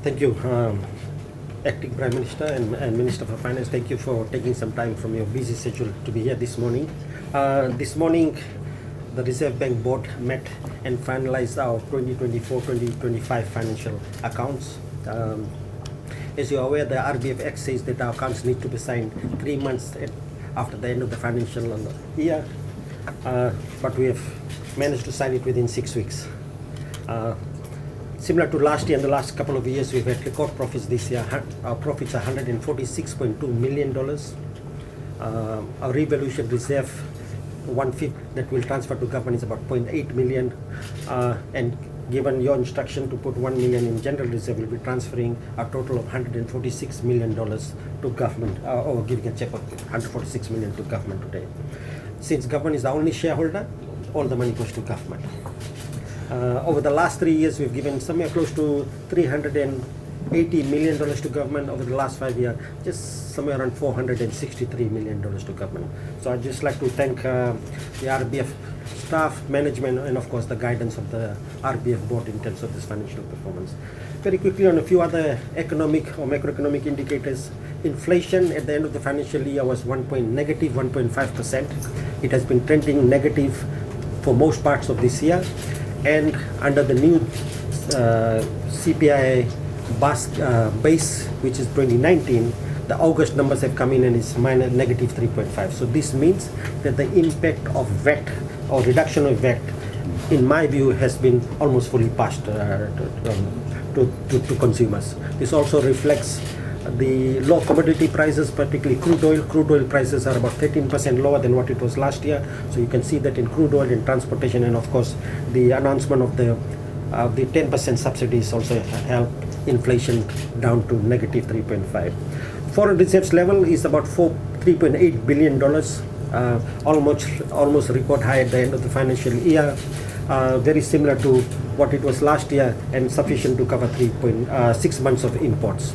Thank you, Acting Prime Minister and Minister for Finance. Thank you for taking some time from your busy schedule to be here this morning. This morning, the Reserve Bank Board met and finalized our 2024-2025 financial accounts. As you are aware, the RBF Act says that our accounts need to be signed 3 months after the end of the financial year, but we have managed to sign it within 6 weeks. Similar to last year and the last couple of years, we've had record profits this year. Our profits are $146.2 million. Our revaluation reserve, 1/5 that will transfer to government, is about 0.8 million. And given your instruction to put 1 million in general reserve, we'll be transferring a total of $146 million to government, or giving a check of $146 million to government today. Since government is the only shareholder, all the money goes to government. Over the last 3 years, we've given somewhere close to $380 million to government. Over the last 5 years, just somewhere around $463 million to government. So I'd just like to thank the RBF staff, management, and of course the guidance of the RBF board in terms of this financial performance. Very quickly on a few other economic or macroeconomic indicators. Inflation at the end of the financial year was negative 1.5%. It has been trending negative for most parts of this year. And under the new CPI base, which is 2019, the August numbers have come in and it's negative 3.5. So this means that the impact of VAT or reduction of VAT, in my view, has been almost fully passed to consumers. This also reflects the low commodity prices, particularly crude oil. Crude oil prices are about 13% lower than what it was last year. So you can see that in crude oil, in transportation, and of course the announcement of the 10% subsidies also helped inflation down to negative 3.5. Foreign reserves level is about $3.8 billion, almost record high at the end of the financial year. Very similar to what it was last year and sufficient to cover 6 months of imports.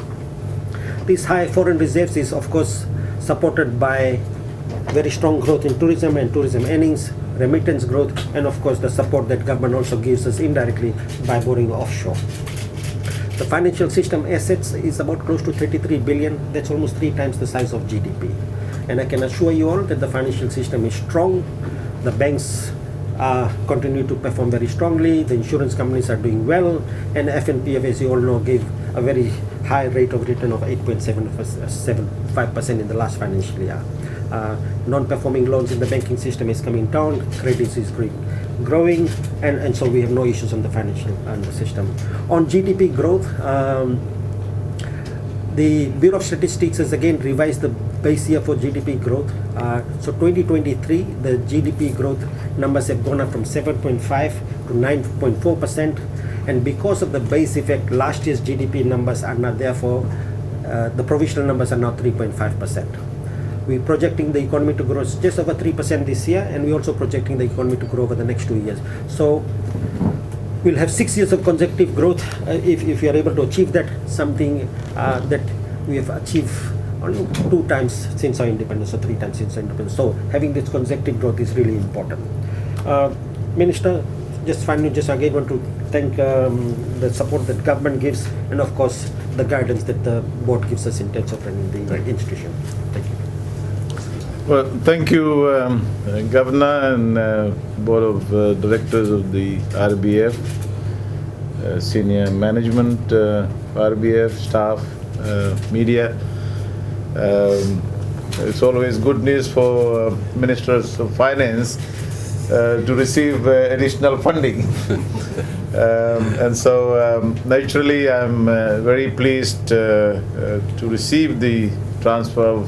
These high foreign reserves is of course supported by very strong growth in tourism and tourism earnings, remittance growth, and of course the support that government also gives us indirectly by borrowing offshore. The financial system assets is about close to 33 billion. That's almost 3 times the size of GDP. And I can assure you all that the financial system is strong. The banks continue to perform very strongly. The insurance companies are doing well, and FNPF, as you all know, gave a very high rate of return of 8.75% in the last financial year. Non-performing loans in the banking system is coming down, credit is growing, and so we have no issues on the financial system. On GDP growth, the Bureau of Statistics has again revised the base year for GDP growth. So 2023, the GDP growth numbers have gone up from 7.5 to 9.4%. And because of the base effect, last year's GDP numbers are not therefore, the provisional numbers are now 3.5%. We're projecting the economy to grow just over 3% this year, and we're also projecting the economy to grow over the next 2 years. So we'll have 6 years of consecutive growth if we are able to achieve that, something that we have achieved only 2 times since our independence, or 3 times since our independence. So having this consecutive growth is really important. Minister, just finally, just again want to thank the support that government gives, and of course the guidance that the board gives us in terms of running the institution. Thank you. Well, thank you, Governor and Board of Directors of the RBF, senior management, RBF staff, media. It's always good news for ministers of finance to receive additional funding. And so naturally I'm very pleased to receive the transfer of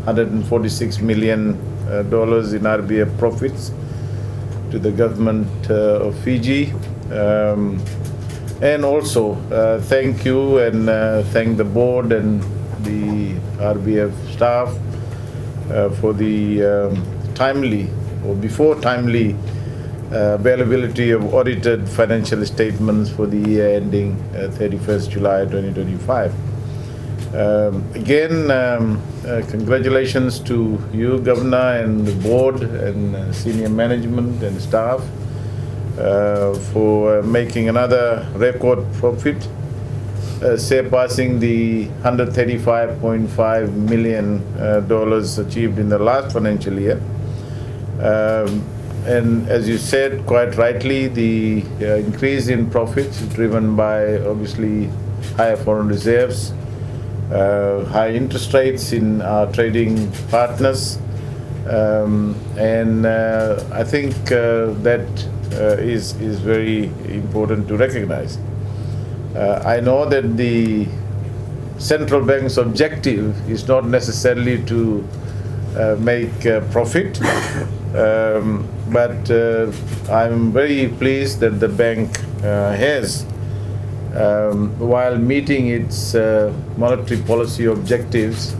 $146 million in RBF profits to the government of Fiji. And also thank you and thank the board and the RBF staff for the timely or before timely availability of audited financial statements for the year ending 31st July 2025. Again, congratulations to you, Governor, and the board and senior management and staff for making another record profit surpassing the $135.5 million achieved in the last financial year. And as you said quite rightly, the increase in profits is driven by obviously higher foreign reserves, high interest rates in our trading partners, and I think that is very important to recognize. I know that the central bank's objective is not necessarily to make profit, but I'm very pleased that the bank has, while meeting its monetary policy objectives,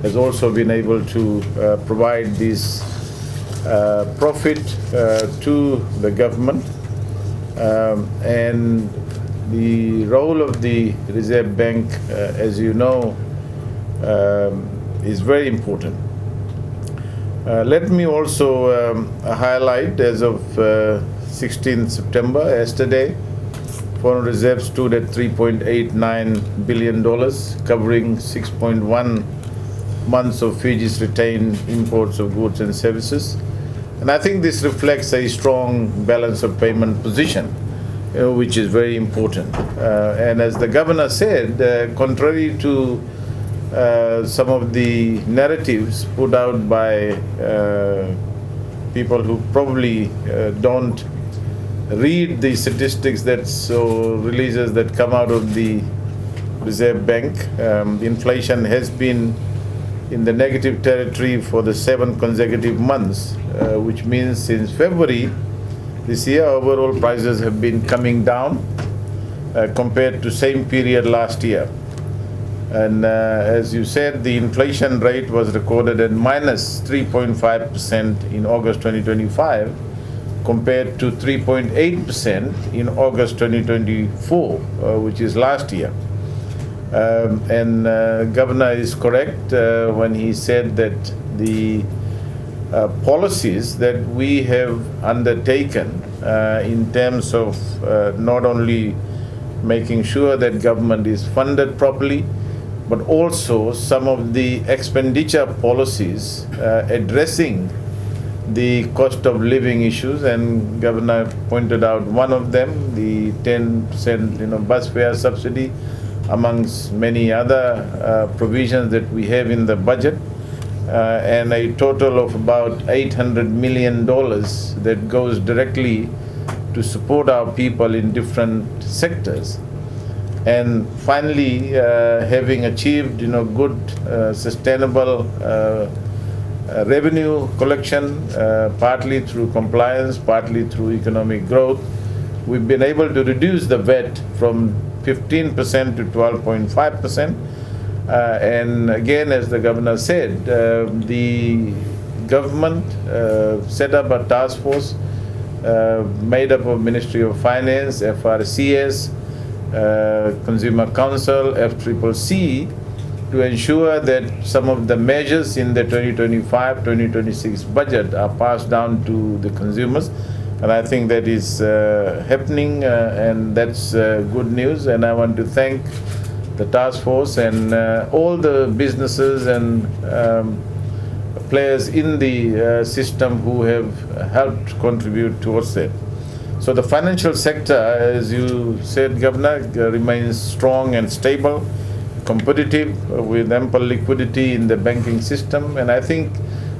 has also been able to provide this profit to the government. And the role of the Reserve Bank, as you know, is very important. Let me also highlight, as of 16th September, yesterday, foreign reserves stood at $3.89 billion, covering 6.1 months of Fiji's retained imports of goods and services. And I think this reflects a strong balance of payment position, which is very important. And as the governor said, contrary to some of the narratives put out by people who probably don't read the statistics releases that come out of the Reserve Bank, the inflation has been in the negative territory for the 7 consecutive months, which means since February this year, overall prices have been coming down compared to same period last year. And as you said, the inflation rate was recorded at minus 3.5% in August 2025 compared to 3.8% in August 2024, which is last year. And Governor is correct when he said that the policies that we have undertaken in terms of not only making sure that government is funded properly, but also some of the expenditure policies addressing the cost of living issues, and Governor pointed out one of them, the 10% bus fare subsidy, amongst many other provisions that we have in the budget, and a total of about $800 million that goes directly to support our people in different sectors. And finally, having achieved good sustainable revenue collection, partly through compliance, partly through economic growth, we've been able to reduce the VAT from 15% to 12.5%. And again, as the governor said, the government set up a task force made up of Ministry of Finance, FRCS, Consumer Council, FCCC, to ensure that some of the measures in the 2025-2026 budget are passed down to the consumers. And I think that is happening, and that's good news. And I want to thank the task force and all the businesses and players in the system who have helped contribute towards that. So the financial sector, as you said, Governor, remains strong and stable, competitive, with ample liquidity in the banking system. And I think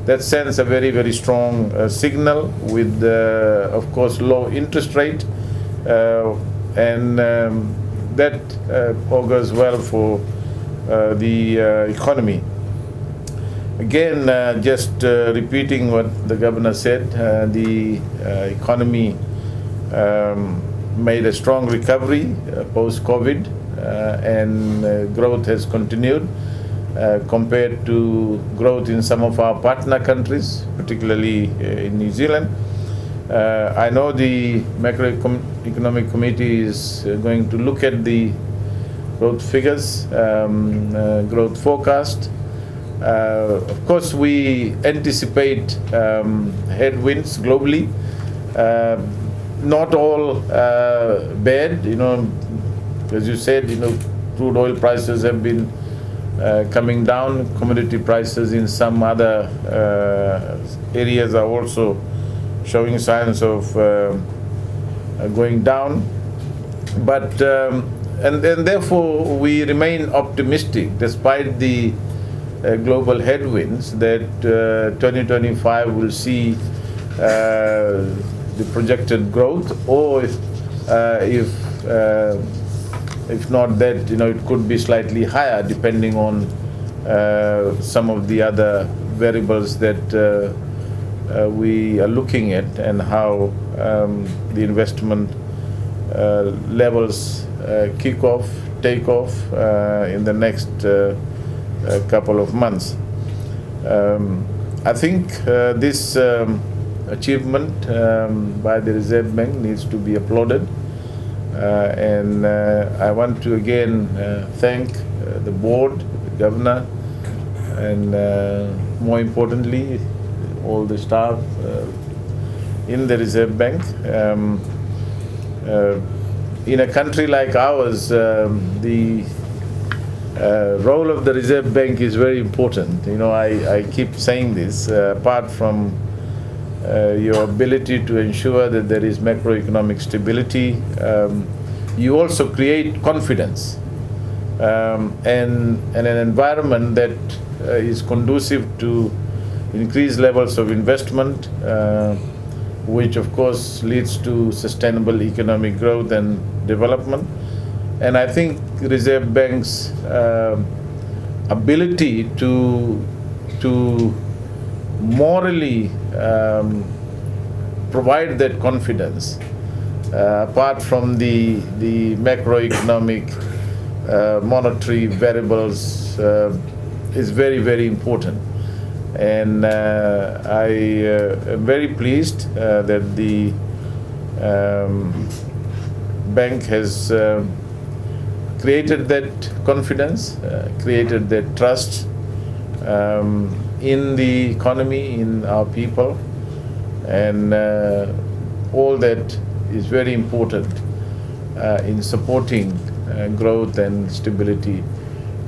that sends a very, very strong signal with, of course, low interest rate. And that augurs well for the economy. Again, just repeating what the governor said, the economy made a strong recovery post-COVID, and growth has continued compared to growth in some of our partner countries, particularly in New Zealand. I know the macroeconomic committee is going to look at the growth figures, growth forecast. Of course, we anticipate headwinds globally. Not all bad, as you said, crude oil prices have been coming down. Commodity prices in some other areas are also showing signs of going down. But and therefore we remain optimistic despite the global headwinds that 2025 will see the projected growth, or if not that, it could be slightly higher depending on some of the other variables that we are looking at, and how the investment levels take off in the next couple of months. I think this achievement by the Reserve Bank needs to be applauded, and I want to again thank the board, the governor, and more importantly all the staff in the Reserve Bank. In a country like ours, the role of the Reserve Bank is very important. I keep saying this. Apart from your ability to ensure that there is macroeconomic stability, you also create confidence and an environment that is conducive to increased levels of investment, which of course leads to sustainable economic growth and development. And I think Reserve Bank's ability to morally provide that confidence, apart from the macroeconomic monetary variables, is very, very important. And I am very pleased that the bank has created that confidence, created that trust in the economy, in our people, and all that is very important in supporting growth and stability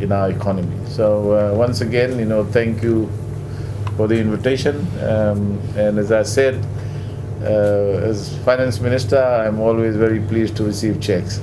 in our economy. So once again, thank you for the invitation, and as I said, as Finance Minister, I'm always very pleased to receive checks.